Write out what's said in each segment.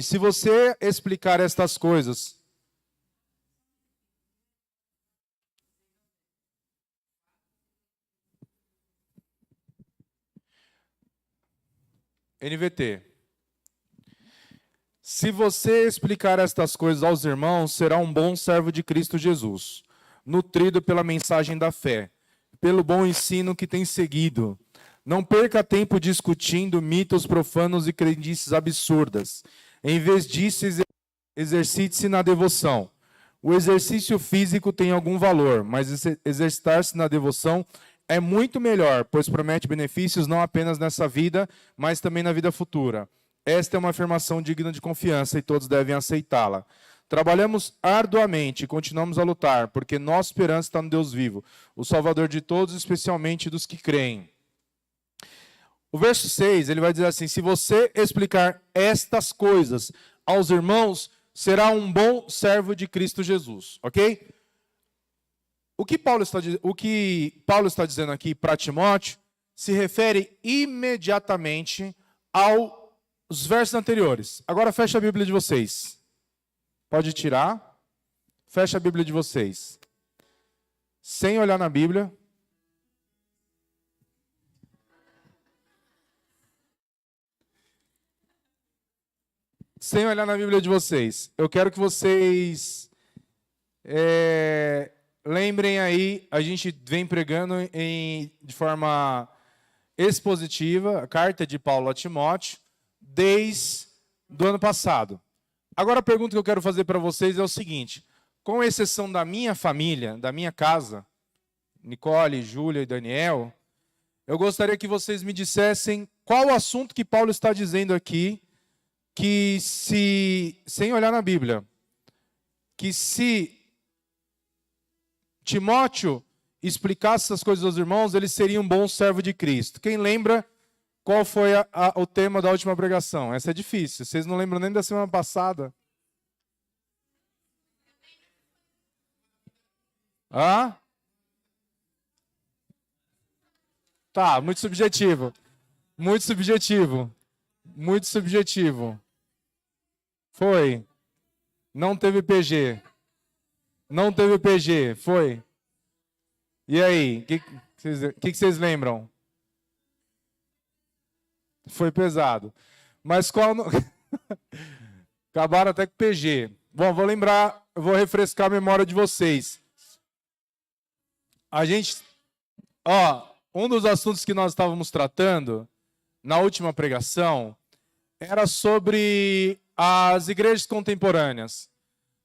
Se você explicar estas coisas... NVT. Se você explicar estas coisas aos irmãos, será um bom servo de Cristo Jesus, nutrido pela mensagem da fé, pelo bom ensino que tem seguido. Não perca tempo discutindo mitos profanos e crendices absurdas. Em vez disso, exercite-se na devoção. O exercício físico tem algum valor, mas exercitar-se na devoção é muito melhor, pois promete benefícios não apenas nessa vida, mas também na vida futura. Esta é uma afirmação digna de confiança e todos devem aceitá-la. Trabalhamos arduamente e continuamos a lutar, porque nossa esperança está no Deus vivo, o Salvador de todos, especialmente dos que creem. O verso 6, ele vai dizer assim: se você explicar estas coisas aos irmãos, será um bom servo de Cristo Jesus. Ok? O que Paulo está dizendo aqui para Timóteo se refere imediatamente aos versos anteriores. Agora fecha a Bíblia de vocês. Pode tirar. Fecha a Bíblia de vocês. Sem olhar na Bíblia. Sem olhar na Bíblia de vocês. Eu quero que vocês lembrem aí, a gente vem pregando de forma expositiva a carta de Paulo a Timóteo desde o ano passado. Agora a pergunta que eu quero fazer para vocês é o seguinte: com exceção da minha família, da minha casa, Nicole, Júlia e Daniel, eu gostaria que vocês me dissessem qual o assunto que Paulo está dizendo aqui, que sem olhar na Bíblia, que se Timóteo explicasse essas coisas aos irmãos, ele seria um bom servo de Cristo. Quem lembra qual foi o tema da última pregação? Essa é difícil. Vocês não lembram nem da semana passada? Ah? Tá, muito subjetivo. Muito subjetivo. Muito subjetivo. Foi. Não teve PG. Não teve PG. Foi. E aí? O que vocês lembram? Foi pesado. Mas qual... Acabaram até com PG. Bom, vou lembrar, vou refrescar a memória de vocês. Um dos assuntos que nós estávamos tratando na última pregação era sobre as igrejas contemporâneas,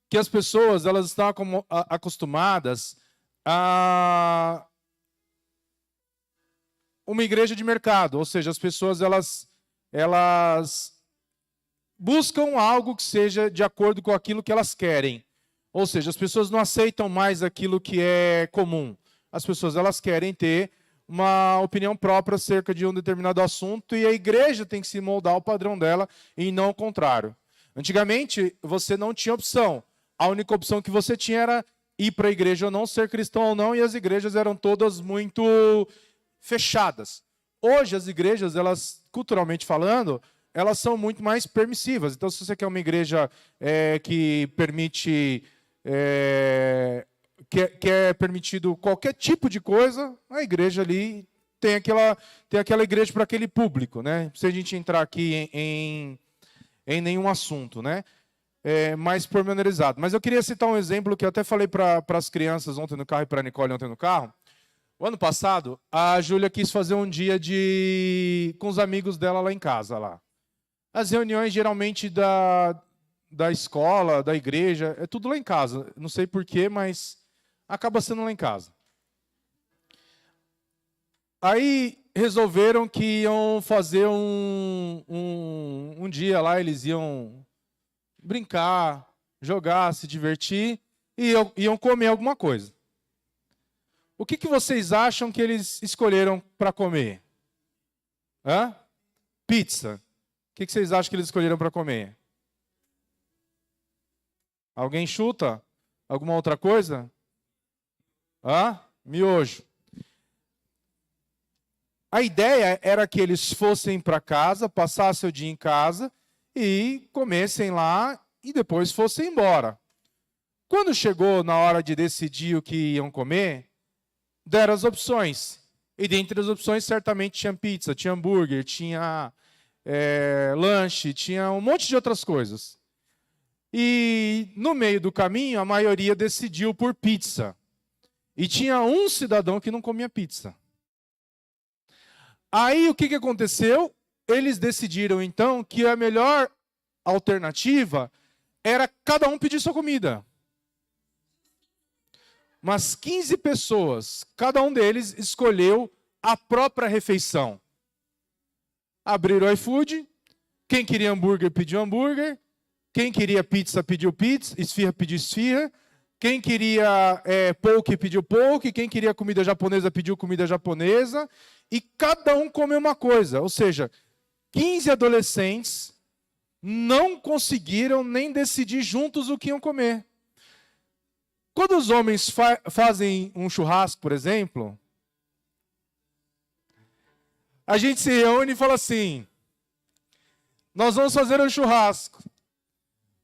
que as pessoas elas estão acostumadas a uma igreja de mercado, ou seja, as pessoas elas buscam algo que seja de acordo com aquilo que elas querem, ou seja, as pessoas não aceitam mais aquilo que é comum. As pessoas elas querem ter uma opinião própria acerca de um determinado assunto e a igreja tem que se moldar ao padrão dela e não o contrário. Antigamente, você não tinha opção. A única opção que você tinha era ir para a igreja ou não, ser cristão ou não, e as igrejas eram todas muito fechadas. Hoje, as igrejas, elas, culturalmente falando, elas são muito mais permissivas. Então, se você quer uma igreja que permite... que é permitido qualquer tipo de coisa, a igreja ali tem aquela igreja para aquele público, né? Se a gente entrar aqui em nenhum assunto, né? Mais pormenorizado. Mas eu queria citar um exemplo que eu até falei para as crianças ontem no carro e para a Nicole ontem no carro. O ano passado, a Júlia quis fazer um dia com os amigos dela lá em casa. Lá. As reuniões, geralmente, da escola, da igreja, é tudo lá em casa. Não sei porquê, mas acaba sendo lá em casa. Aí resolveram que iam fazer um dia lá, eles iam brincar, jogar, se divertir e iam comer alguma coisa. O que vocês acham que eles escolheram para comer? Pizza. O que vocês acham que eles escolheram para comer? Alguém chuta? Alguma outra coisa? Miojo. A ideia era que eles fossem para casa, passassem o dia em casa e comessem lá e depois fossem embora. Quando chegou na hora de decidir o que iam comer, deram as opções. E dentre as opções, certamente tinha pizza, tinha hambúrguer, tinha lanche, tinha um monte de outras coisas. E no meio do caminho, a maioria decidiu por pizza. E tinha um cidadão que não comia pizza. Aí o que aconteceu? Eles decidiram então que a melhor alternativa era cada um pedir sua comida. Umas 15 pessoas, cada um deles escolheu a própria refeição. Abriram o iFood, quem queria hambúrguer pediu hambúrguer, quem queria pizza pediu pizza, esfirra pediu esfirra, quem queria poke pediu poke, quem queria comida japonesa pediu comida japonesa, e cada um comeu uma coisa. Ou seja, 15 adolescentes não conseguiram nem decidir juntos o que iam comer. Quando os homens fazem um churrasco, por exemplo, a gente se reúne e fala assim: nós vamos fazer um churrasco.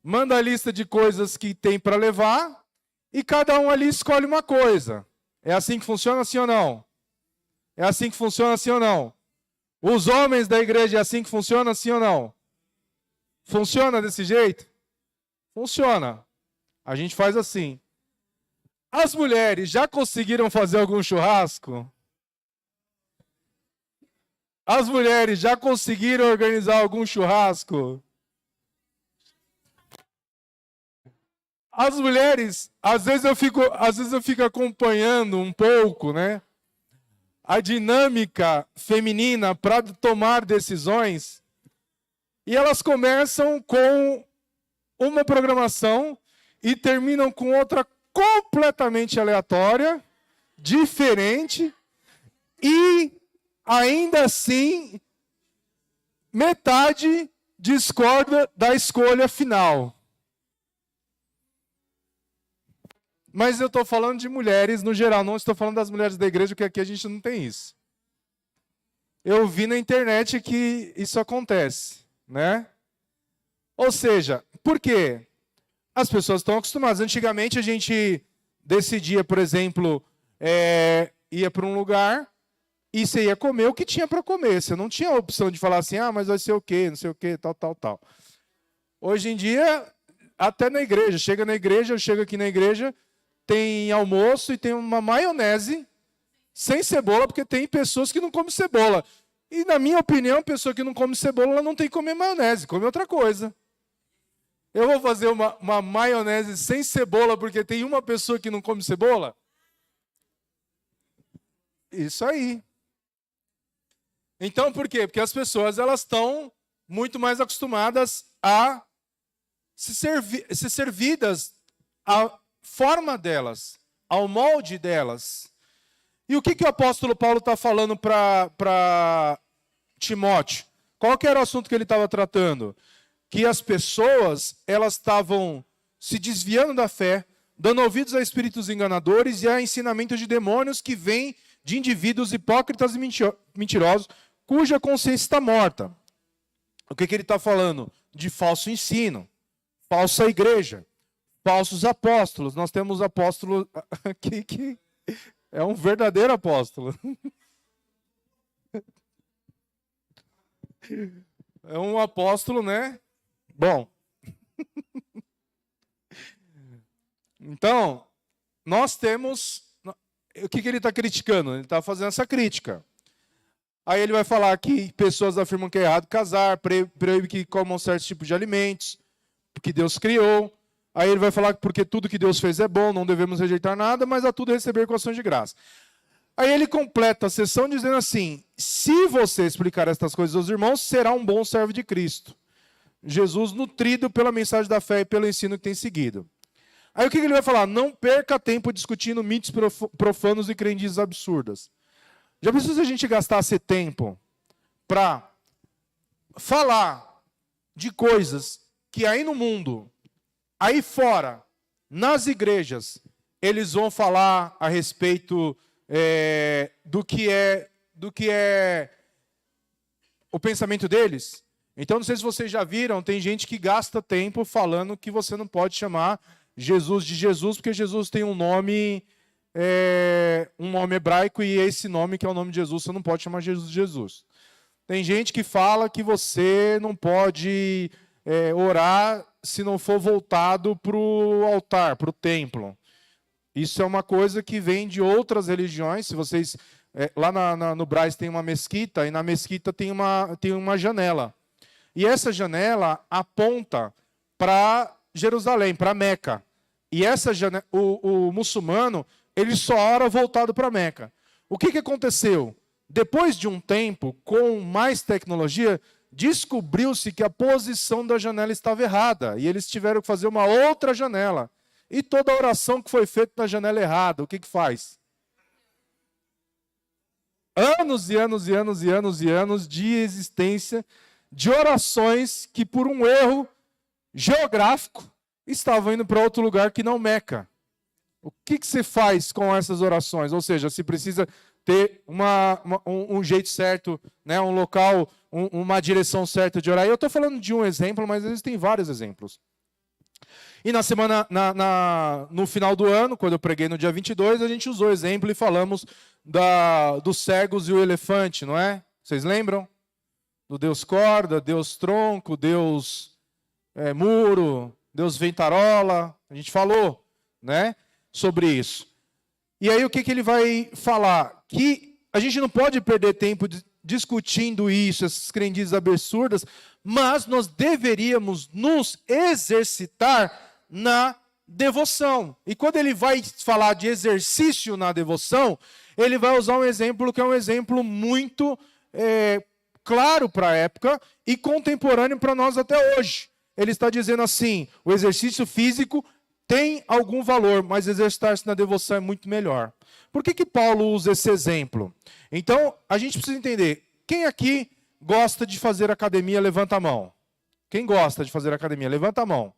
Manda a lista de coisas que tem para levar e cada um ali escolhe uma coisa. É assim que funciona, sim ou não? É assim que funciona, sim ou não? Os homens da igreja, é assim que funciona, sim ou não? Funciona desse jeito? Funciona. A gente faz assim. As mulheres já conseguiram fazer algum churrasco? As mulheres já conseguiram organizar algum churrasco? As mulheres, às vezes eu fico acompanhando um pouco, né, a dinâmica feminina para tomar decisões, e elas começam com uma programação e terminam com outra completamente aleatória, diferente, e ainda assim metade discorda da escolha final. Mas eu estou falando de mulheres no geral, não estou falando das mulheres da igreja, porque aqui a gente não tem isso. Eu vi na internet que isso acontece, né? Ou seja, por quê? As pessoas estão acostumadas. Antigamente a gente decidia, por exemplo, ia para um lugar e você ia comer o que tinha para comer. Você não tinha a opção de falar assim, mas vai ser o quê, não sei o quê, tal, tal, tal. Hoje em dia, até na igreja, eu chego aqui na igreja, tem almoço e tem uma maionese sem cebola, porque tem pessoas que não comem cebola. E, na minha opinião, a pessoa que não come cebola, ela não tem que comer maionese, come outra coisa. Eu vou fazer uma maionese sem cebola porque tem uma pessoa que não come cebola? Isso aí. Então, por quê? Porque as pessoas elas estão muito mais acostumadas a ser servidas à forma delas, ao molde delas. E o que o apóstolo Paulo está falando para Timóteo? Qual que era o assunto que ele estava tratando? Que as pessoas elas estavam se desviando da fé, dando ouvidos a espíritos enganadores e a ensinamentos de demônios que vêm de indivíduos hipócritas e mentirosos, cuja consciência está morta. O que ele está falando? De falso ensino, falsa igreja, falsos apóstolos. Nós temos apóstolo aqui que é um verdadeiro apóstolo. É um apóstolo, né? Bom. Então, nós temos... O que ele está criticando? Ele está fazendo essa crítica. Aí ele vai falar que pessoas afirmam que é errado casar, proíbe que comam certos tipos de alimentos, que Deus criou. Aí ele vai falar que porque tudo que Deus fez é bom, não devemos rejeitar nada, mas a tudo receber com ações de graça. Aí ele completa a sessão dizendo assim: se você explicar estas coisas aos irmãos, será um bom servo de Cristo. Jesus nutrido pela mensagem da fé e pelo ensino que tem seguido. Aí o que ele vai falar? Não perca tempo discutindo mitos profanos e crendices absurdas. Já pensou se a gente gastasse tempo para falar de coisas que aí no mundo, aí fora, nas igrejas, eles vão falar a respeito do que é o pensamento deles? Então, não sei se vocês já viram, tem gente que gasta tempo falando que você não pode chamar Jesus de Jesus, porque Jesus tem um nome hebraico, e esse nome que é o nome de Jesus, você não pode chamar Jesus de Jesus. Tem gente que fala que você não pode orar se não for voltado para o altar, para o templo. Isso é uma coisa que vem de outras religiões. Se vocês lá no Brás tem uma mesquita, e na mesquita tem uma janela. E essa janela aponta para Jerusalém, para Meca. E essa janela, o muçulmano, ele só ora voltado para Meca. O que aconteceu? Depois de um tempo, com mais tecnologia, descobriu-se que a posição da janela estava errada. E eles tiveram que fazer uma outra janela. E toda a oração que foi feita na janela errada, o que faz? Anos e anos e anos e anos e anos de existência de orações que, por um erro geográfico, estavam indo para outro lugar que não Meca. O que você faz com essas orações? Ou seja, se precisa ter um jeito certo, né, um local, uma direção certa de orar. Eu estou falando de um exemplo, mas existem vários exemplos. E na semana, no final do ano, quando eu preguei no dia 22, a gente usou o exemplo e falamos dos cegos e o elefante, não é? Vocês lembram? Do Deus corda, Deus tronco, Deus muro, Deus ventarola. A gente falou, né, sobre isso. E aí o que ele vai falar? Que a gente não pode perder tempo discutindo isso, essas crendices absurdas, mas nós deveríamos nos exercitar na devoção. E quando ele vai falar de exercício na devoção, ele vai usar um exemplo que é um exemplo muito claro para a época e contemporâneo para nós até hoje. Ele está dizendo assim: o exercício físico tem algum valor, mas exercitar-se na devoção é muito melhor. Por que Paulo usa esse exemplo? Então, a gente precisa entender. Quem aqui gosta de fazer academia, levanta a mão. Quem gosta de fazer academia, levanta a mão.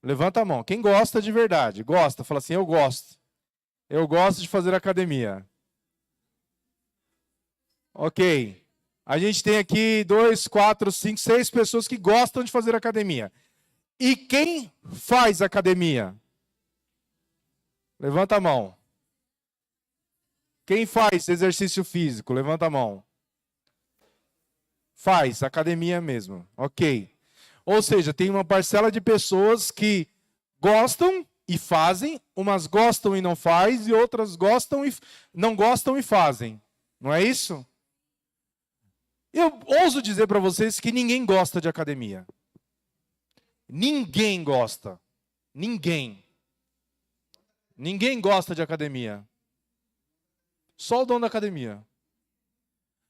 Levanta a mão. Quem gosta de verdade? Gosta, fala assim: eu gosto. Eu gosto de fazer academia. Ok. A gente tem aqui 2, 4, 5, 6 pessoas que gostam de fazer academia. E quem faz academia? Levanta a mão. Quem faz exercício físico? Levanta a mão. Faz, academia mesmo. Ok. Ou seja, tem uma parcela de pessoas que gostam e fazem, umas gostam e não fazem, e outras não gostam e fazem. Não é isso? Eu ouso dizer para vocês que ninguém gosta de academia. Ninguém gosta. Ninguém. Ninguém gosta de academia. Só o dono da academia.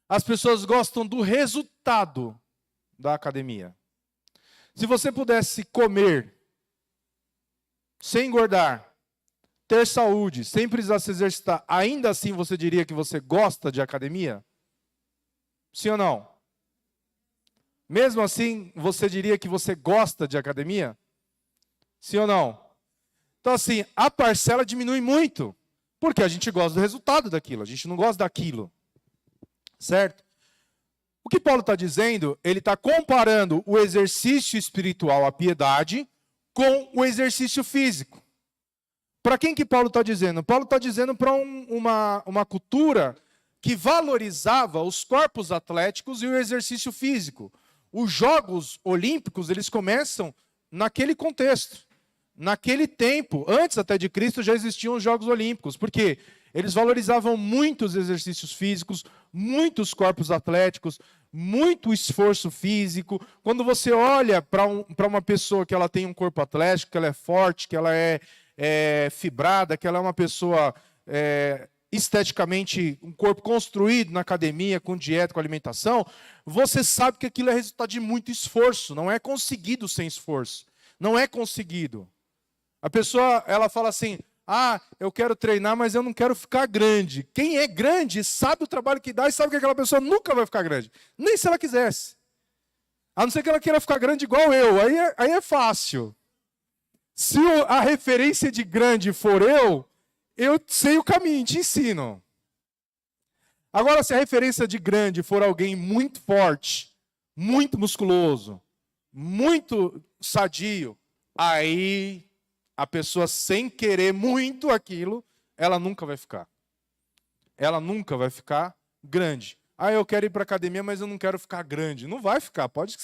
As pessoas gostam do resultado da academia. Se você pudesse comer sem engordar, ter saúde, sem precisar se exercitar, ainda assim você diria que você gosta de academia? Sim ou não? Mesmo assim, você diria que você gosta de academia? Sim ou não? Então, assim, a parcela diminui muito, porque a gente gosta do resultado daquilo, a gente não gosta daquilo. Certo? O que Paulo está dizendo, ele está comparando o exercício espiritual, a piedade, com o exercício físico. Para quem que Paulo está dizendo? Paulo está dizendo para uma cultura que valorizava os corpos atléticos e o exercício físico. Os Jogos Olímpicos, eles começam naquele contexto. Naquele tempo, antes até de Cristo, já existiam os Jogos Olímpicos. Por quê? Eles valorizavam muito os exercícios físicos, muitos corpos atléticos, muito esforço físico. Quando você olha para uma pessoa que ela tem um corpo atlético, que ela é forte, que ela é fibrada, que ela é uma pessoa esteticamente, um corpo construído na academia, com dieta, com alimentação, você sabe que aquilo é resultado de muito esforço, não é conseguido sem esforço. Não é conseguido. A pessoa, ela fala assim: eu quero treinar, mas eu não quero ficar grande. Quem é grande sabe o trabalho que dá e sabe que aquela pessoa nunca vai ficar grande. Nem se ela quisesse. A não ser que ela queira ficar grande igual eu. Aí é fácil. Se a referência de grande for eu sei o caminho, te ensino. Agora, se a referência de grande for alguém muito forte, muito musculoso, muito sadio, aí a pessoa, sem querer muito aquilo, ela nunca vai ficar. Ela nunca vai ficar grande. Ah, eu quero ir para a academia, mas eu não quero ficar grande. Não vai ficar. Pode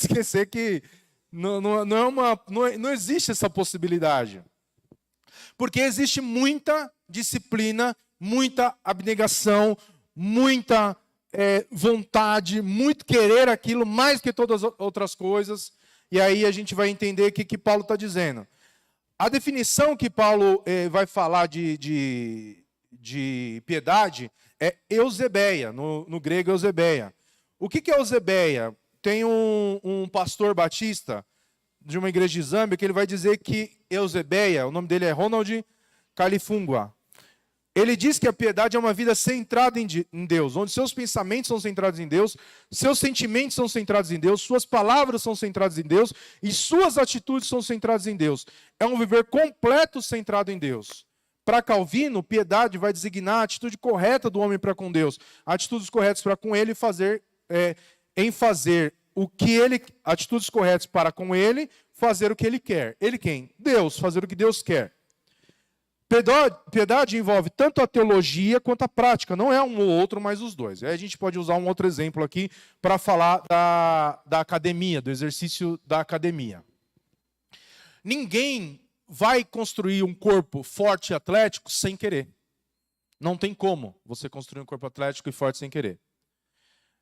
esquecer que não existe essa possibilidade. Porque existe muita disciplina, muita abnegação, muita vontade, muito querer aquilo, mais que todas as outras coisas. E aí a gente vai entender o que Paulo está dizendo. A definição que Paulo vai falar de piedade é eusebeia, no grego eusebeia. O que é eusebeia? Tem um pastor batista de uma igreja de Zâmbia que ele vai dizer que eusebeia, o nome dele é Ronald Califungua. Ele diz que a piedade é uma vida centrada em Deus, onde seus pensamentos são centrados em Deus, seus sentimentos são centrados em Deus, suas palavras são centradas em Deus e suas atitudes são centradas em Deus. É um viver completo centrado em Deus. Para Calvino, piedade vai designar a atitude correta do homem para com Deus, atitudes corretas para com ele em fazer o que ele, atitudes corretas para com ele, fazer o que ele quer. Ele quem? Deus, fazer o que Deus quer. Piedade envolve tanto a teologia quanto a prática, não é um ou outro, mas os dois. Aí a gente pode usar um outro exemplo aqui para falar da academia, do exercício da academia. Ninguém vai construir um corpo forte e atlético sem querer. Não tem como você construir um corpo atlético e forte sem querer.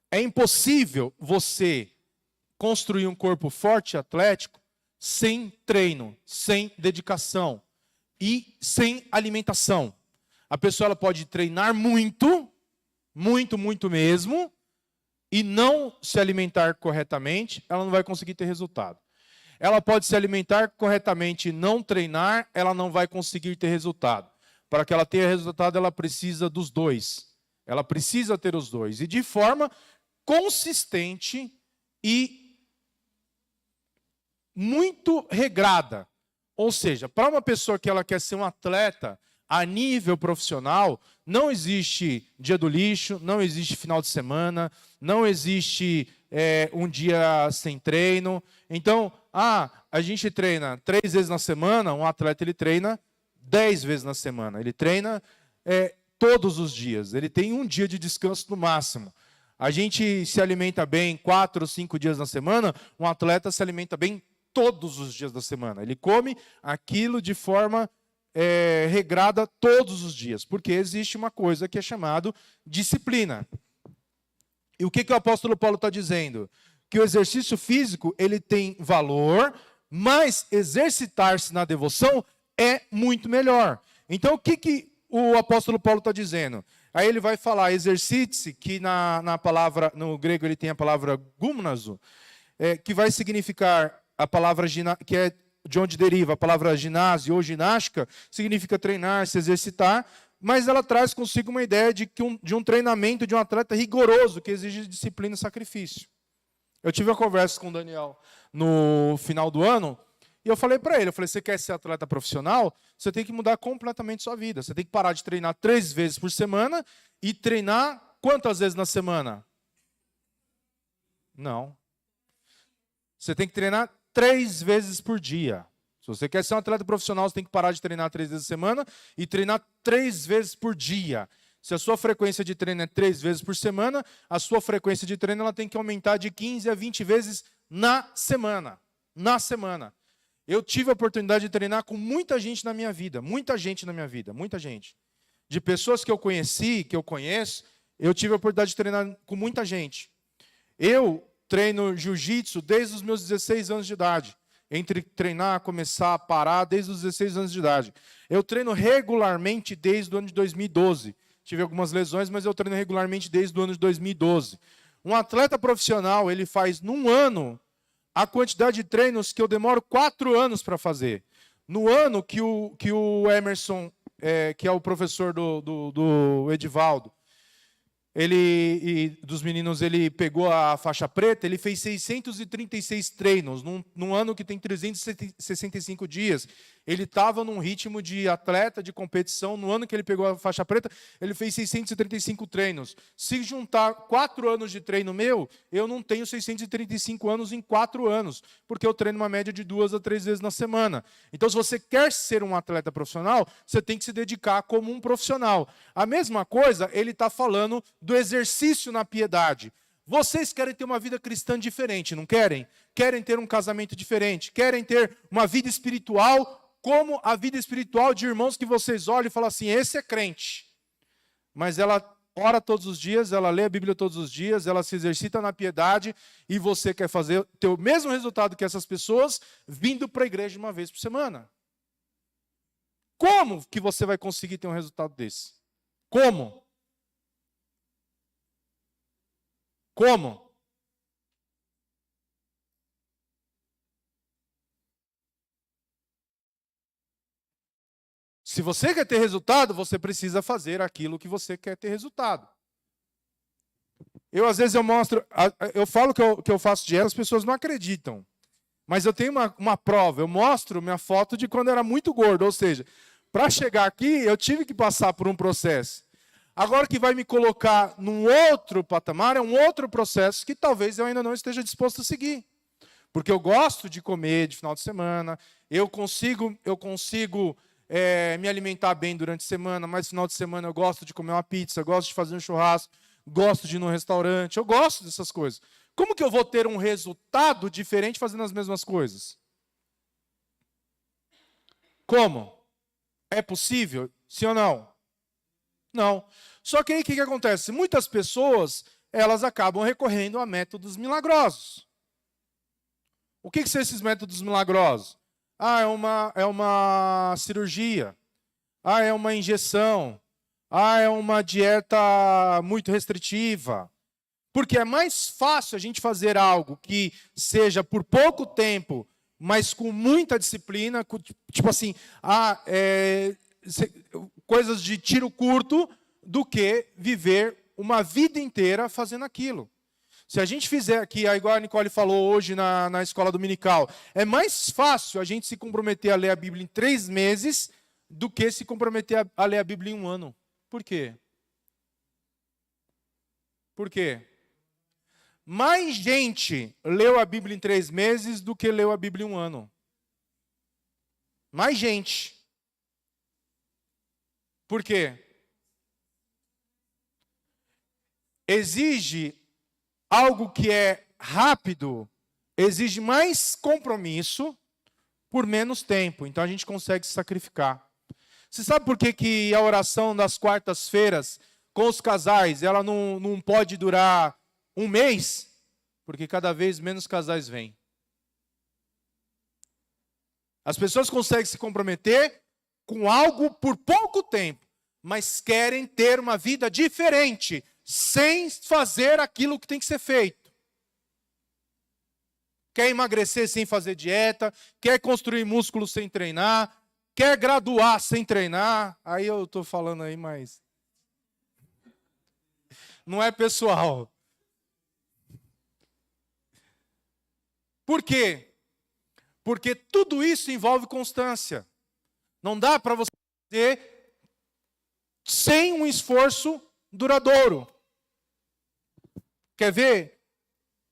É impossível você construir um corpo forte e atlético sem treino, sem dedicação e sem alimentação. A pessoa ela pode treinar muito, muito, muito mesmo, e não se alimentar corretamente, ela não vai conseguir ter resultado. Ela pode se alimentar corretamente e não treinar, ela não vai conseguir ter resultado. Para que ela tenha resultado, ela precisa dos dois. Ela precisa ter os dois. E de forma consistente e muito regrada. Ou seja, para uma pessoa que ela quer ser um atleta a nível profissional, não existe dia do lixo, não existe final de semana, não existe um dia sem treino. Então, a gente treina 3 vezes na semana, um atleta ele treina 10 vezes na semana. Ele treina todos os dias, ele tem um dia de descanso no máximo. A gente se alimenta bem 4 ou 5 dias na semana, um atleta se alimenta bem todos os dias da semana. Ele come aquilo de forma regrada todos os dias, porque existe uma coisa que é chamada disciplina. E o que o apóstolo Paulo está dizendo? Que o exercício físico ele tem valor, mas exercitar-se na devoção é muito melhor. Então, o que o apóstolo Paulo está dizendo? Aí ele vai falar, exercite-se, que na palavra, no grego ele tem a palavra gumnazo, que vai significar a palavra, que é de onde deriva a palavra ginásio ou ginástica, significa treinar, se exercitar, mas ela traz consigo uma ideia de um treinamento de um atleta rigoroso, que exige disciplina e sacrifício. Eu tive uma conversa com o Daniel no final do ano, e eu falei para ele, você quer ser atleta profissional? Você tem que mudar completamente sua vida. Você tem que parar de treinar 3 vezes por semana e treinar quantas vezes na semana? Não. Você tem que treinar 3 vezes por dia. Se você quer ser um atleta profissional, você tem que parar de treinar 3 vezes por semana e treinar 3 vezes por dia. Se a sua frequência de treino é 3 vezes por semana, a sua frequência de treino ela tem que aumentar de 15 a 20 vezes na semana. Na semana. Eu tive a oportunidade de treinar com muita gente na minha vida. Muita gente na minha vida. Muita gente. De pessoas que eu conheci, que eu conheço, eu tive a oportunidade de treinar com muita gente. Eu treino jiu-jitsu desde os meus 16 anos de idade. Entre treinar, começar, parar, desde os 16 anos de idade. Eu treino regularmente desde o ano de 2012. Tive algumas lesões, mas eu treino regularmente desde o ano de 2012. Um atleta profissional, ele faz num ano a quantidade de treinos que eu demoro 4 anos para fazer. No ano que o Emerson, que é o professor do Edivaldo, dos meninos, ele pegou a faixa preta, ele fez 636 treinos, num ano que tem 365 dias. Ele estava num ritmo de atleta, de competição. No ano que ele pegou a faixa preta, ele fez 635 treinos. Se juntar 4 anos de treino meu, eu não tenho 635 anos em 4 anos, porque eu treino uma média de 2 a 3 vezes na semana. Então, se você quer ser um atleta profissional, você tem que se dedicar como um profissional. A mesma coisa, ele está falando do exercício na piedade. Vocês querem ter uma vida cristã diferente, não querem? Querem ter um casamento diferente, querem ter uma vida espiritual como a vida espiritual de irmãos que vocês olham e falam assim, esse é crente. Mas ela ora todos os dias, ela lê a Bíblia todos os dias, ela se exercita na piedade, e você quer ter o mesmo resultado que essas pessoas, vindo para a igreja uma vez por semana. Como que você vai conseguir ter um resultado desse? Como? Como? Se você quer ter resultado, você precisa fazer aquilo que você quer ter resultado. Às vezes, eu falo que eu faço dieta, as pessoas não acreditam. Mas eu tenho uma prova, eu mostro minha foto de quando eu era muito gordo. Ou seja, para chegar aqui, eu tive que passar por um processo. Agora que vai me colocar num outro patamar, é um outro processo que talvez eu ainda não esteja disposto a seguir. Porque eu gosto de comer de final de semana, eu consigo me alimentar bem durante a semana, mas no final de semana eu gosto de comer uma pizza, eu gosto de fazer um churrasco, gosto de ir num restaurante, eu gosto dessas coisas. Como que eu vou ter um resultado diferente fazendo as mesmas coisas? Como? É possível? Sim ou não? Não. Só que aí o que acontece? Muitas pessoas, elas acabam recorrendo a métodos milagrosos. O que são esses métodos milagrosos? É uma cirurgia. É uma injeção. É uma dieta muito restritiva. Porque é mais fácil a gente fazer algo que seja por pouco tempo, mas com muita disciplina, tipo assim, coisas de tiro curto, do que viver uma vida inteira fazendo aquilo. Se a gente fizer aqui, igual a Nicole falou hoje na escola dominical, é mais fácil a gente se comprometer a ler a Bíblia em 3 meses do que se comprometer a ler a Bíblia em 1 ano. Por quê? Por quê? Mais gente leu a Bíblia em 3 meses do que leu a Bíblia em 1 ano. Mais gente. Por quê? Exige algo que é rápido, exige mais compromisso por menos tempo. Então a gente consegue se sacrificar. Você sabe por que a oração das quartas-feiras com os casais, ela não pode durar 1 mês? Porque cada vez menos casais vêm. As pessoas conseguem se comprometer com algo por pouco tempo, mas querem ter uma vida diferente, sem fazer aquilo que tem que ser feito. Quer emagrecer sem fazer dieta, quer construir músculo sem treinar, quer graduar sem treinar. Aí eu estou falando aí, mas não é pessoal. Por quê? Porque tudo isso envolve constância. Não dá para você fazer sem um esforço duradouro. Quer ver?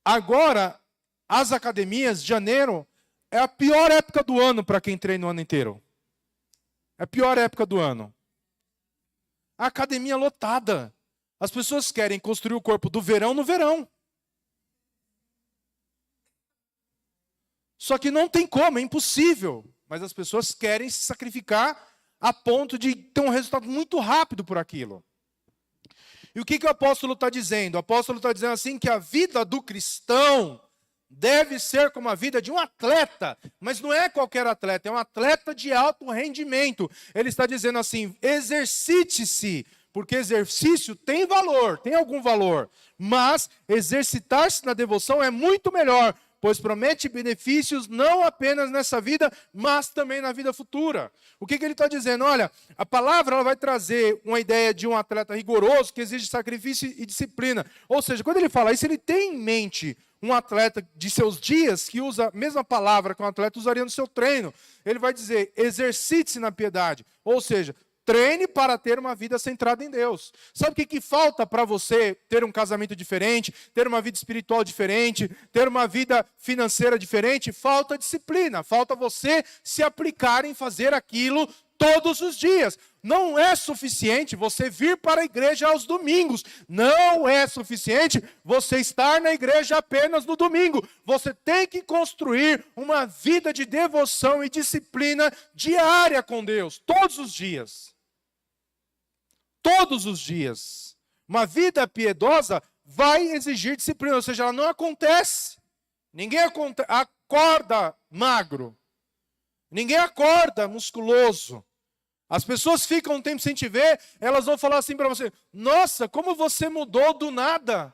Agora, as academias, janeiro, é a pior época do ano para quem treina o ano inteiro. É a pior época do ano. A academia lotada. As pessoas querem construir o corpo do verão no verão. Só que não tem como, é impossível. Mas as pessoas querem se sacrificar a ponto de ter um resultado muito rápido por aquilo. E o que o apóstolo está dizendo? O apóstolo está dizendo assim que a vida do cristão deve ser como a vida de um atleta. Mas não é qualquer atleta, é um atleta de alto rendimento. Ele está dizendo assim, exercite-se, porque exercício tem valor, tem algum valor. Mas exercitar-se na devoção é muito melhor, pois promete benefícios não apenas nessa vida, mas também na vida futura. O que ele está dizendo? Olha, a palavra ela vai trazer uma ideia de um atleta rigoroso que exige sacrifício e disciplina. Ou seja, quando ele fala isso, ele tem em mente um atleta de seus dias que usa a mesma palavra que um atleta usaria no seu treino. Ele vai dizer, exercite-se na piedade. Ou seja, treine para ter uma vida centrada em Deus. Sabe o que falta para você ter um casamento diferente, ter uma vida espiritual diferente, ter uma vida financeira diferente? Falta disciplina, falta você se aplicar em fazer aquilo todos os dias. Não é suficiente você vir para a igreja aos domingos. Não é suficiente você estar na igreja apenas no domingo. Você tem que construir uma vida de devoção e disciplina diária com Deus, todos os dias. Todos os dias. Uma vida piedosa vai exigir disciplina, ou seja, ela não acontece. Ninguém acorda magro. Ninguém acorda musculoso. As pessoas ficam um tempo sem te ver, elas vão falar assim para você, nossa, como você mudou do nada.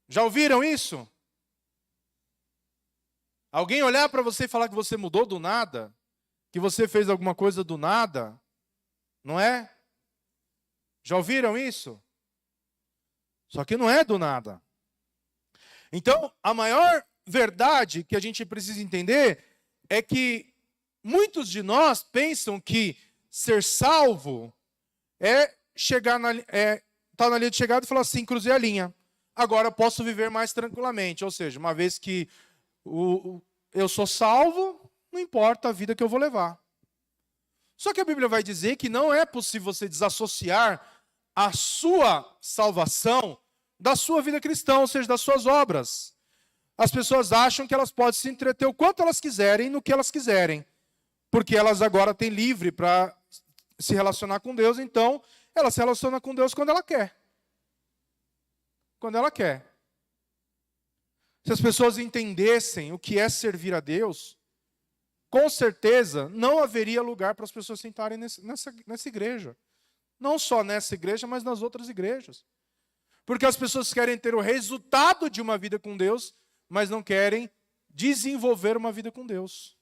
Já ouviram isso? Alguém olhar para você e falar que você mudou do nada? Que você fez alguma coisa do nada? Não é? Já ouviram isso? Só que não é do nada. Então, a maior verdade que a gente precisa entender é que muitos de nós pensam que ser salvo é chegar tá na linha de chegada e falar assim, cruzei a linha. Agora posso viver mais tranquilamente. Ou seja, uma vez que eu sou salvo, não importa a vida que eu vou levar. Só que a Bíblia vai dizer que não é possível você desassociar a sua salvação da sua vida cristã, ou seja, das suas obras. As pessoas acham que elas podem se entreter o quanto elas quiserem, no que elas quiserem. Porque elas agora têm livre para se relacionar com Deus, então ela se relaciona com Deus quando ela quer. Quando ela quer. Se as pessoas entendessem o que é servir a Deus, com certeza não haveria lugar para as pessoas sentarem nessa igreja. Não só nessa igreja, mas nas outras igrejas. Porque as pessoas querem ter o resultado de uma vida com Deus, mas não querem desenvolver uma vida com Deus.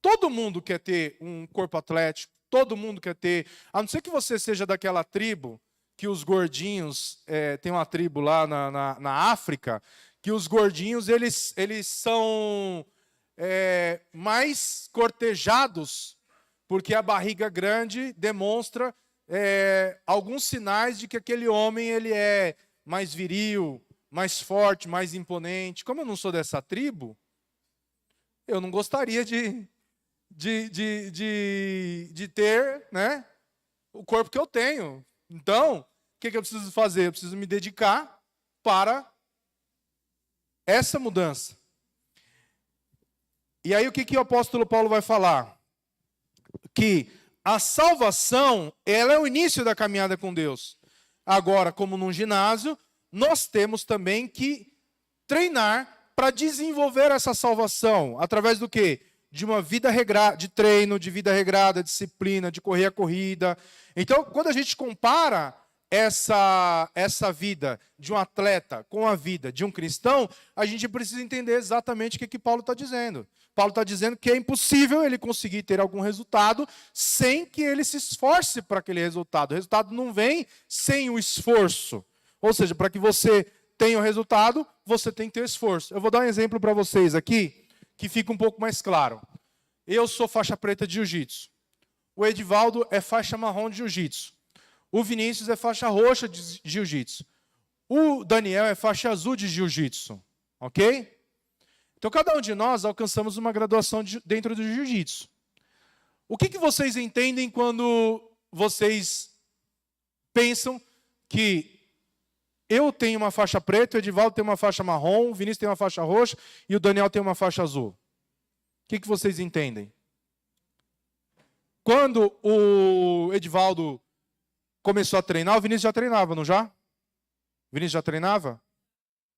Todo mundo quer ter um corpo atlético, todo mundo quer ter, a não ser que você seja daquela tribo, que os gordinhos, tem uma tribo lá na África, que os gordinhos eles são mais cortejados, porque a barriga grande demonstra alguns sinais de que aquele homem ele é mais viril, mais forte, mais imponente. Como eu não sou dessa tribo, eu não gostaria de ter, né, o corpo que eu tenho. Então, o que eu preciso fazer? Eu preciso me dedicar para essa mudança. E aí o que o apóstolo Paulo vai falar? Que a salvação, ela é o início da caminhada com Deus. Agora, como num ginásio, nós temos também que treinar para desenvolver essa salvação. Através do quê? De uma vida regrada, de treino, de vida regrada, disciplina, de correr a corrida. Então, quando a gente compara essa vida de um atleta com a vida de um cristão, a gente precisa entender exatamente o que Paulo está dizendo. Paulo está dizendo que é impossível ele conseguir ter algum resultado sem que ele se esforce para aquele resultado. O resultado não vem sem o esforço. Ou seja, para que você tenha o resultado, você tem que ter esforço. Eu vou dar um exemplo para vocês aqui, que fica um pouco mais claro. Eu sou faixa preta de jiu-jitsu. O Edivaldo é faixa marrom de jiu-jitsu. O Vinícius é faixa roxa de jiu-jitsu. O Daniel é faixa azul de jiu-jitsu. Ok? Então, cada um de nós alcançamos uma graduação dentro do jiu-jitsu. O que vocês entendem quando vocês pensam que eu tenho uma faixa preta, o Edivaldo tem uma faixa marrom, o Vinícius tem uma faixa roxa e o Daniel tem uma faixa azul? O que vocês entendem? Quando o Edivaldo começou a treinar, o Vinícius já treinava, não já? O Vinícius já treinava?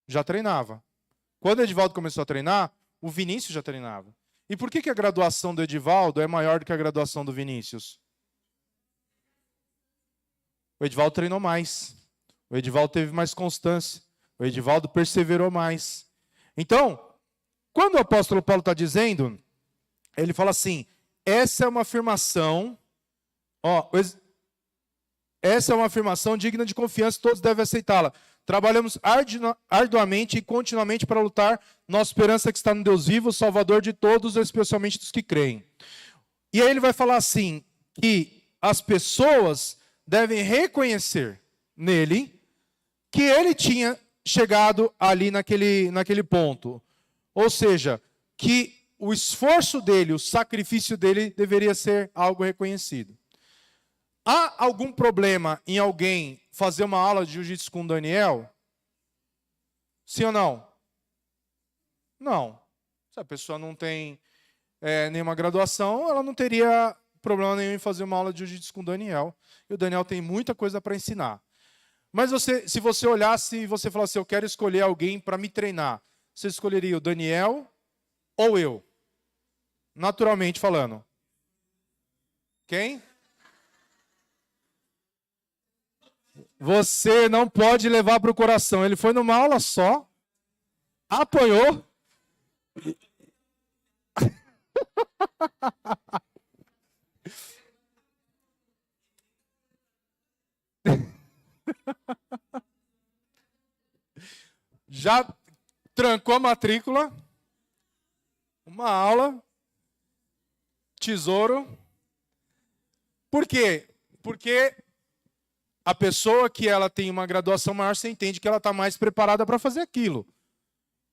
Já treinava. Quando o Edivaldo começou a treinar, o Vinícius já treinava. E por que a graduação do Edivaldo é maior do que a graduação do Vinícius? O Edivaldo treinou mais. O Edivaldo teve mais constância. O Edivaldo perseverou mais. Então, quando o apóstolo Paulo está dizendo, ele fala assim, essa é uma afirmação, essa é uma afirmação digna de confiança, todos devem aceitá-la. Trabalhamos arduamente e continuamente para lutar nossa esperança que está no Deus vivo, Salvador de todos, especialmente dos que creem. E aí ele vai falar assim, que as pessoas devem reconhecer nele que ele tinha chegado ali naquele ponto. Ou seja, que o esforço dele, o sacrifício dele deveria ser algo reconhecido. Há algum problema em alguém fazer uma aula de jiu-jitsu com o Daniel? Sim ou não? Não. Se a pessoa não tem nenhuma graduação, ela não teria problema nenhum em fazer uma aula de jiu-jitsu com o Daniel. E o Daniel tem muita coisa para ensinar. Mas se você olhasse e você falasse, eu quero escolher alguém para me treinar, você escolheria o Daniel ou eu? Naturalmente falando. Quem? Você não pode levar para o coração. Ele foi numa aula só, apanhou. Já trancou a matrícula, uma aula, tesouro. Por quê? Porque a pessoa que ela tem uma graduação maior, você entende que ela está mais preparada para fazer aquilo.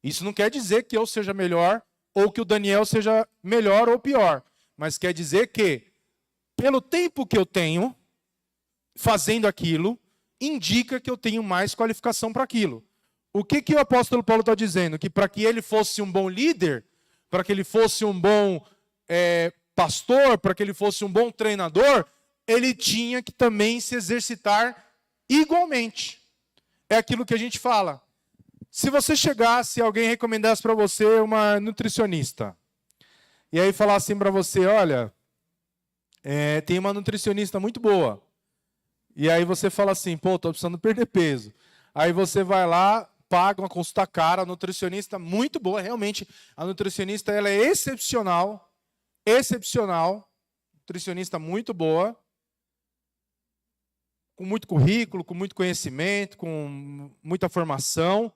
Isso não quer dizer que eu seja melhor ou que o Daniel seja melhor ou pior. Mas quer dizer que, pelo tempo que eu tenho fazendo aquilo, indica que eu tenho mais qualificação para aquilo. O que o apóstolo Paulo está dizendo? Que para que ele fosse um bom líder, para que ele fosse um bom pastor, para que ele fosse um bom treinador, ele tinha que também se exercitar igualmente. É aquilo que a gente fala. Se você chegasse e alguém recomendasse para você uma nutricionista, e aí falasse assim para você, olha, tem uma nutricionista muito boa. E aí você fala assim, pô, estou precisando perder peso. Aí você vai lá, paga uma consulta cara, a nutricionista muito boa, realmente, a nutricionista ela é excepcional, nutricionista muito boa, com muito currículo, com muito conhecimento, com muita formação,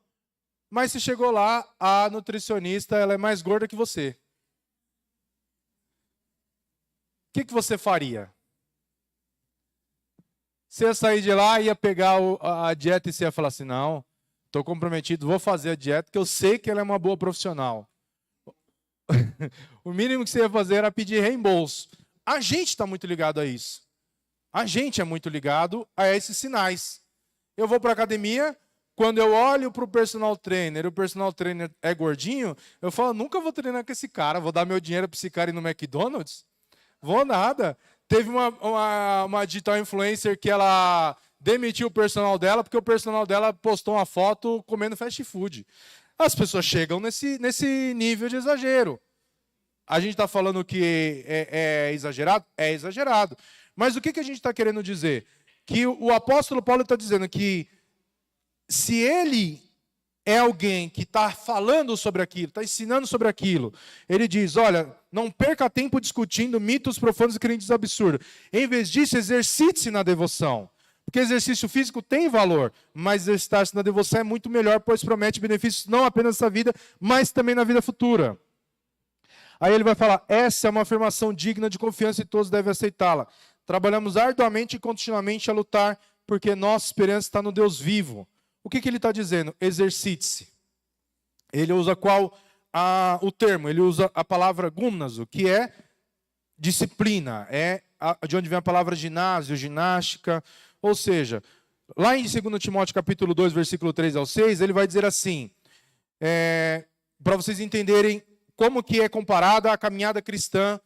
mas se chegou lá, a nutricionista ela é mais gorda que você. O que você faria? Você ia sair de lá, ia pegar a dieta e você ia falar assim, não, estou comprometido, vou fazer a dieta, porque eu sei que ela é uma boa profissional. O mínimo que você ia fazer era pedir reembolso. A gente está muito ligado a isso. A gente é muito ligado a esses sinais. Eu vou para a academia, quando eu olho para o personal trainer é gordinho, eu falo, nunca vou treinar com esse cara, vou dar meu dinheiro para esse cara ir no McDonald's? Vou nada. Teve uma digital influencer que ela demitiu o personal dela porque o personal dela postou uma foto comendo fast food. As pessoas chegam nesse nível de exagero. A gente está falando que é exagerado? É exagerado. Mas o que a gente está querendo dizer? Que o apóstolo Paulo está dizendo que se ele é alguém que está falando sobre aquilo, está ensinando sobre aquilo, ele diz, olha, não perca tempo discutindo mitos profanos e crendices absurdos. Em vez disso, exercite-se na devoção. Porque exercício físico tem valor, mas exercitar-se na devoção é muito melhor, pois promete benefícios não apenas nessa vida, mas também na vida futura. Aí ele vai falar, essa é uma afirmação digna de confiança e todos devem aceitá-la. Trabalhamos arduamente e continuamente a lutar, porque nossa esperança está no Deus vivo. O que ele está dizendo? Exercite-se. Ele usa o termo? Ele usa a palavra gumnazo, que é disciplina. É de onde vem a palavra ginásio, ginástica. Ou seja, lá em 2 Timóteo capítulo 2, versículo 3 ao 6, ele vai dizer assim, para vocês entenderem como que é comparada a caminhada cristã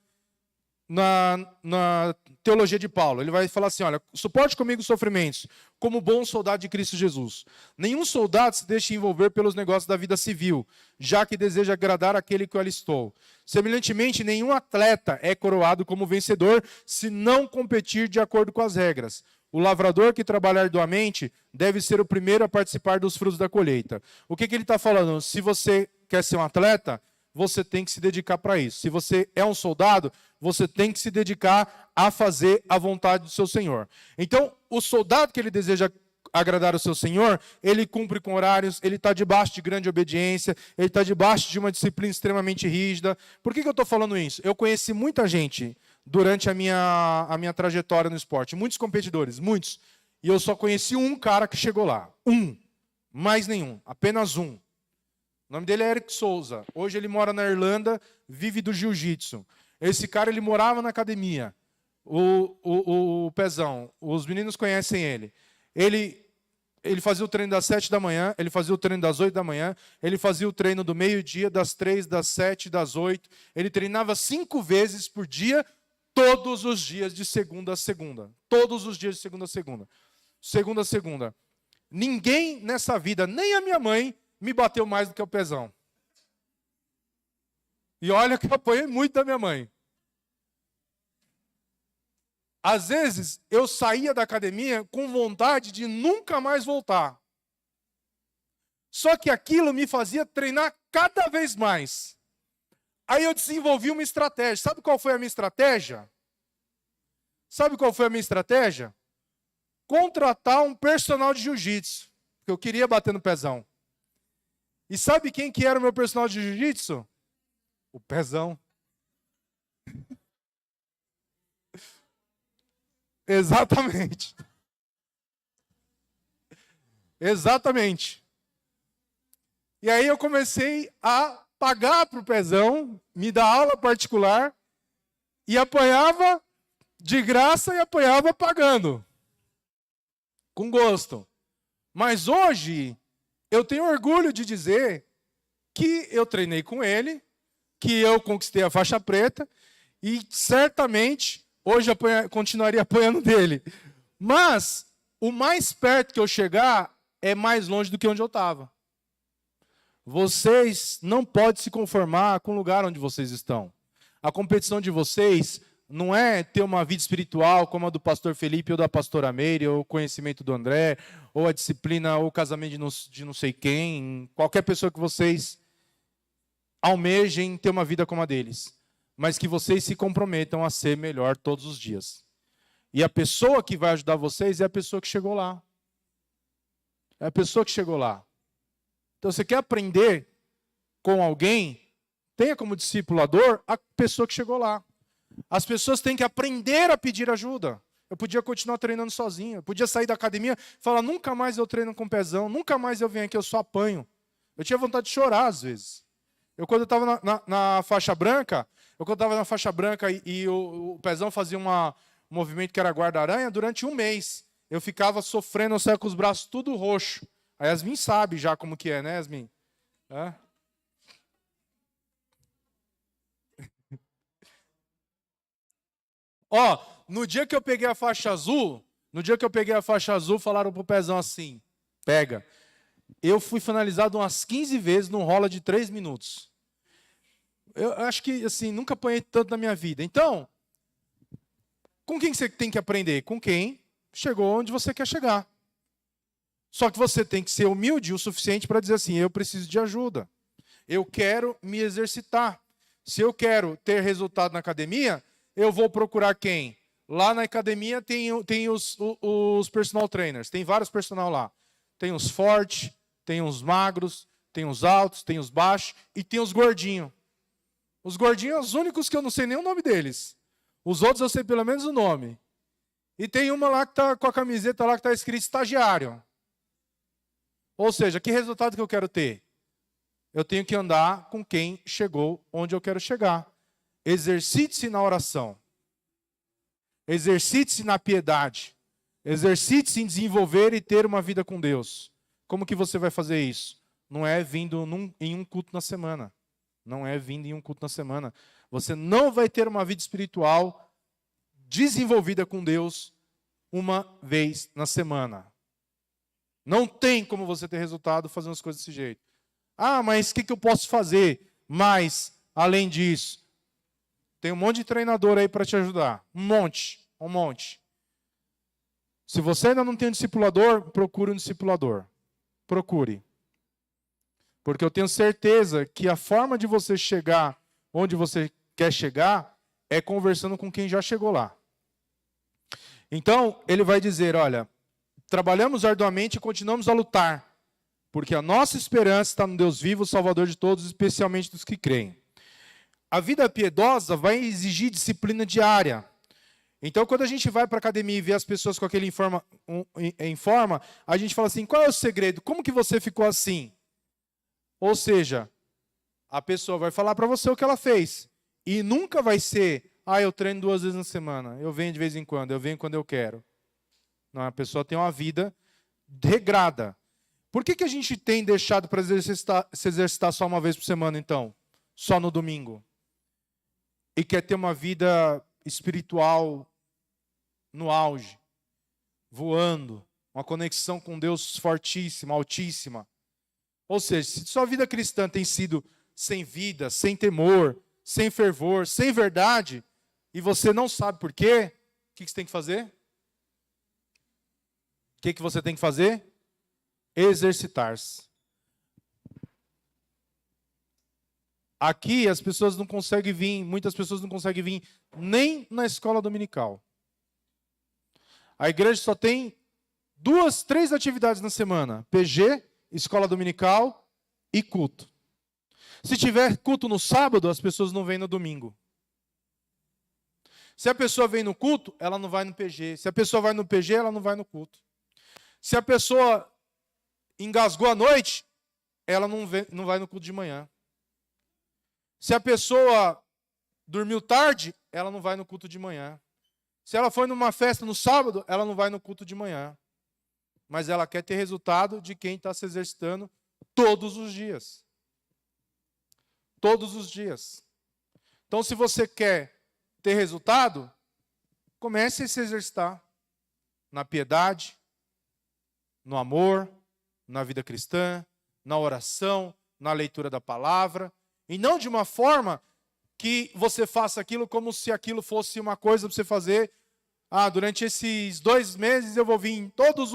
na teologia de Paulo. Ele vai falar assim, olha, suporte comigo os sofrimentos, como bom soldado de Cristo Jesus. Nenhum soldado se deixa envolver pelos negócios da vida civil, já que deseja agradar aquele que o alistou. Semelhantemente, nenhum atleta é coroado como vencedor se não competir de acordo com as regras. O lavrador que trabalha arduamente deve ser o primeiro a participar dos frutos da colheita. O que ele está falando? Se você quer ser um atleta, você tem que se dedicar para isso. Se você é um soldado, você tem que se dedicar a fazer a vontade do seu Senhor. Então, o soldado que ele deseja agradar o seu Senhor, ele cumpre com horários, ele está debaixo de grande obediência, ele está debaixo de uma disciplina extremamente rígida. Por que eu estou falando isso? Eu conheci muita gente durante a minha trajetória no esporte, muitos competidores, muitos. E eu só conheci um cara que chegou lá. Um. Mais nenhum. Apenas um. O nome dele é Eric Souza. Hoje ele mora na Irlanda, vive do jiu-jitsu. Esse cara, ele morava na academia. O Pezão. Os meninos conhecem ele. Ele fazia o treino das 7 da manhã, ele fazia o treino das 8 da manhã, ele fazia o treino do meio-dia, das 3, das 7, das 8. Ele treinava 5 vezes por dia, todos os dias de segunda a segunda. Todos os dias de segunda a segunda. Segunda a segunda. Ninguém nessa vida, nem a minha mãe, me bateu mais do que o Pezão. E olha que eu apanhei muito da minha mãe. Às vezes, eu saía da academia com vontade de nunca mais voltar. Só que aquilo me fazia treinar cada vez mais. Aí eu desenvolvi uma estratégia. Sabe qual foi a minha estratégia? Sabe qual foi a minha estratégia? Contratar um personal de jiu-jitsu. Porque eu queria bater no Pezão. E sabe quem que era o meu personal de jiu-jitsu? O Pezão. Exatamente. Exatamente. E aí eu comecei a pagar para o Pezão, me dar aula particular, e apanhava de graça e apanhava pagando. Com gosto. Mas hoje, eu tenho orgulho de dizer que eu treinei com ele, que eu conquistei a faixa preta, e certamente hoje eu continuaria apanhando dele. Mas o mais perto que eu chegar é mais longe do que onde eu estava. Vocês não podem se conformar com o lugar onde vocês estão. A competição de vocês não é ter uma vida espiritual como a do pastor Felipe ou da pastora Meire, ou o conhecimento do André, ou a disciplina, ou o casamento de não sei quem, qualquer pessoa que vocês almejem ter uma vida como a deles. Mas que vocês se comprometam a ser melhor todos os dias. E a pessoa que vai ajudar vocês é a pessoa que chegou lá. É a pessoa que chegou lá. Então, você quer aprender com alguém, tenha como discipulador a pessoa que chegou lá. As pessoas têm que aprender a pedir ajuda. Eu podia continuar treinando sozinho. Eu podia sair da academia e falar, nunca mais eu treino com Pezão, nunca mais eu venho aqui, eu só apanho. Eu tinha vontade de chorar às vezes. Quando eu estava na faixa branca, e o Pezão fazia um movimento que era guarda-aranha, durante um mês eu ficava sofrendo, eu saía com os braços tudo roxo. A Yasmin sabe já como que é, né, Yasmin? É? Ó, no dia que eu peguei a faixa azul, falaram pro Pezão assim, pega. Eu fui finalizado umas 15 vezes num rola de 3 minutos. Eu acho que, assim, nunca apanhei tanto na minha vida. Então, com quem você tem que aprender? Com quem chegou onde você quer chegar. Só que você tem que ser humilde o suficiente para dizer assim, eu preciso de ajuda. Eu quero me exercitar. Se eu quero ter resultado na academia, eu vou procurar quem? Lá na academia tem os personal trainers. Tem vários personal lá. Tem os fortes, tem os magros, tem os altos, tem os baixos e tem os gordinhos. Os gordinhos são os únicos que eu não sei nem o nome deles. Os outros eu sei pelo menos o nome. E tem uma lá que está com a camiseta lá que está escrito estagiário. Ou seja, que resultado que eu quero ter? Eu tenho que andar com quem chegou onde eu quero chegar. Exercite-se na oração. Exercite-se na piedade. Exercite-se em desenvolver e ter uma vida com Deus. Como que você vai fazer isso? Não é vindo em um culto na semana. Não é vindo em um culto na semana. Você não vai ter uma vida espiritual desenvolvida com Deus uma vez na semana. Não tem como você ter resultado fazendo as coisas desse jeito. Ah, mas o que eu posso fazer? Mas, além disso, tem um monte de treinador aí para te ajudar. Um monte. Se você ainda não tem um discipulador, procure um discipulador. Procure. Porque eu tenho certeza que a forma de você chegar onde você quer chegar é conversando com quem já chegou lá. Então, ele vai dizer, olha, trabalhamos arduamente e continuamos a lutar, porque a nossa esperança está no Deus vivo, Salvador de todos, especialmente dos que creem. A vida piedosa vai exigir disciplina diária. Então, quando a gente vai para a academia e vê as pessoas com aquele em forma, a gente fala assim, qual é o segredo? Como que você ficou assim? Ou seja, a pessoa vai falar para você o que ela fez. E nunca vai ser, eu treino 2 vezes na semana, eu venho de vez em quando, eu venho quando eu quero. Não, a pessoa tem uma vida regrada. Por que a gente tem deixado para se exercitar só uma vez por semana, então? Só no domingo? E quer ter uma vida espiritual no auge, voando, uma conexão com Deus fortíssima, altíssima. Ou seja, se sua vida cristã tem sido sem vida, sem temor, sem fervor, sem verdade, e você não sabe por quê, o que você tem que fazer? O que você tem que fazer? Exercitar-se. Aqui as pessoas não conseguem vir, muitas pessoas não conseguem vir nem na escola dominical. A igreja só tem 2, 3 atividades na semana: PG, escola dominical e culto. Se tiver culto no sábado, as pessoas não vêm no domingo. Se a pessoa vem no culto, ela não vai no PG. Se a pessoa vai no PG, ela não vai no culto. Se a pessoa engasgou à noite, ela não vai no culto de manhã. Se a pessoa dormiu tarde, ela não vai no culto de manhã. Se ela foi numa festa no sábado, ela não vai no culto de manhã. Mas ela quer ter resultado de quem está se exercitando todos os dias. Todos os dias. Então, se você quer ter resultado, comece a se exercitar na piedade, no amor, na vida cristã, na oração, na leitura da palavra. E não de uma forma que você faça aquilo como se aquilo fosse uma coisa para você fazer. Durante esses 2 meses eu vou vir em todos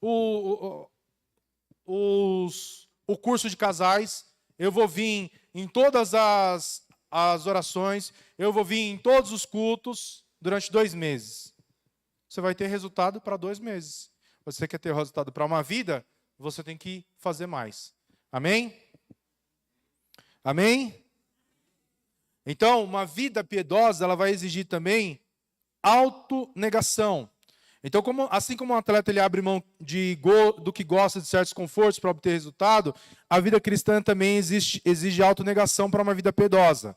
o curso de casais, eu vou vir em todas as orações, eu vou vir em todos os cultos durante 2 meses. Você vai ter resultado para 2 meses. Você quer ter resultado para uma vida, você tem que fazer mais. Amém? Amém? Então, uma vida piedosa, ela vai exigir também autonegação. Então, assim como um atleta ele abre mão do que gosta de certos confortos para obter resultado, a vida cristã também exige autonegação para uma vida piedosa.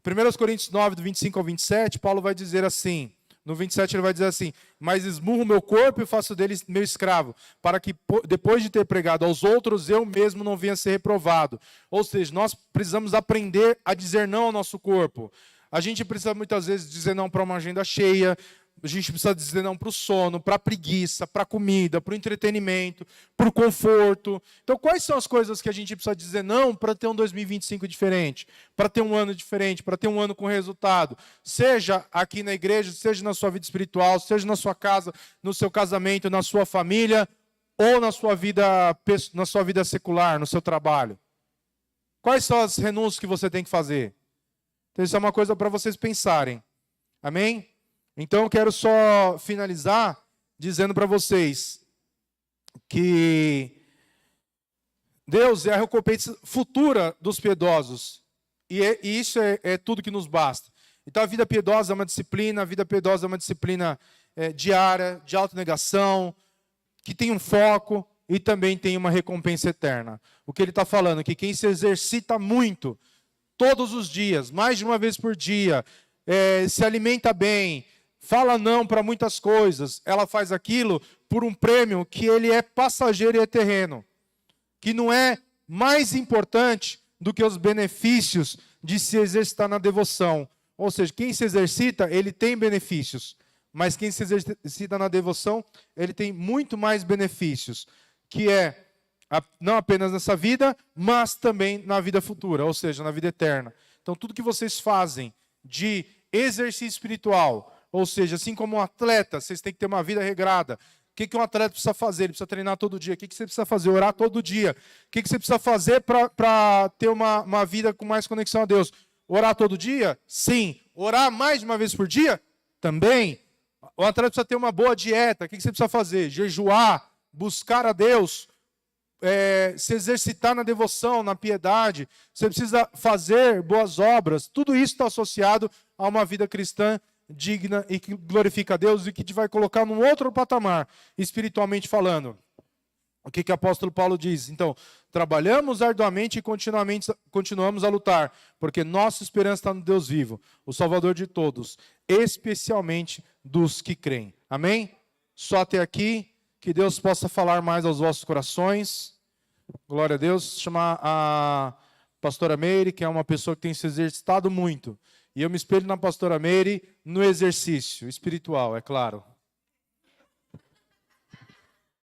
1 Coríntios 9, do 25 ao 27, Paulo vai dizer assim, no 27 ele vai dizer assim, mas esmurro meu corpo e faço dele meu escravo, para que depois de ter pregado aos outros, eu mesmo não venha a ser reprovado. Ou seja, nós precisamos aprender a dizer não ao nosso corpo. A gente precisa muitas vezes dizer não para uma agenda cheia, a gente precisa dizer não para o sono, para a preguiça, para a comida, para o entretenimento, para o conforto. Então, quais são as coisas que a gente precisa dizer não para ter um 2025 diferente? Para ter um ano diferente, para ter um ano com resultado? Seja aqui na igreja, seja na sua vida espiritual, seja na sua casa, no seu casamento, na sua família, ou na sua vida secular, no seu trabalho. Quais são as renúncias que você tem que fazer? Então, isso é uma coisa para vocês pensarem. Amém? Então, eu quero só finalizar dizendo para vocês que Deus é a recompensa futura dos piedosos. E isso é tudo que nos basta. Então, a vida piedosa é uma disciplina, a vida piedosa é uma disciplina diária, de autonegação, que tem um foco e também tem uma recompensa eterna. O que ele está falando é que quem se exercita muito, todos os dias, mais de uma vez por dia, se alimenta bem, fala não para muitas coisas, ela faz aquilo por um prêmio que ele é passageiro e é terreno, que não é mais importante do que os benefícios de se exercitar na devoção. Ou seja, quem se exercita, ele tem benefícios, mas quem se exercita na devoção, ele tem muito mais benefícios, que é não apenas nessa vida, mas também na vida futura, ou seja, na vida eterna. Então, tudo que vocês fazem de exercício espiritual, Ou seja, assim como um atleta, vocês têm que ter uma vida regrada. O que um atleta precisa fazer? Ele precisa treinar todo dia. O que você precisa fazer? Orar todo dia. O que você precisa fazer para ter uma vida com mais conexão a Deus? Orar todo dia? Sim. Orar mais de uma vez por dia? Também. O atleta precisa ter uma boa dieta. O que você precisa fazer? Jejuar, buscar a Deus, se exercitar na devoção, na piedade. Você precisa fazer boas obras. Tudo isso está associado a uma vida cristã digna e que glorifica a Deus e que te vai colocar num outro patamar, espiritualmente falando. O que o apóstolo Paulo diz? Então, trabalhamos arduamente e continuamos a lutar, porque nossa esperança está no Deus vivo, o Salvador de todos, especialmente dos que creem. Amém? Só até aqui, que Deus possa falar mais aos vossos corações. Glória a Deus. Chamar a pastora Meire, que é uma pessoa que tem se exercitado muito. E eu me espelho na pastora Meire no exercício espiritual, é claro.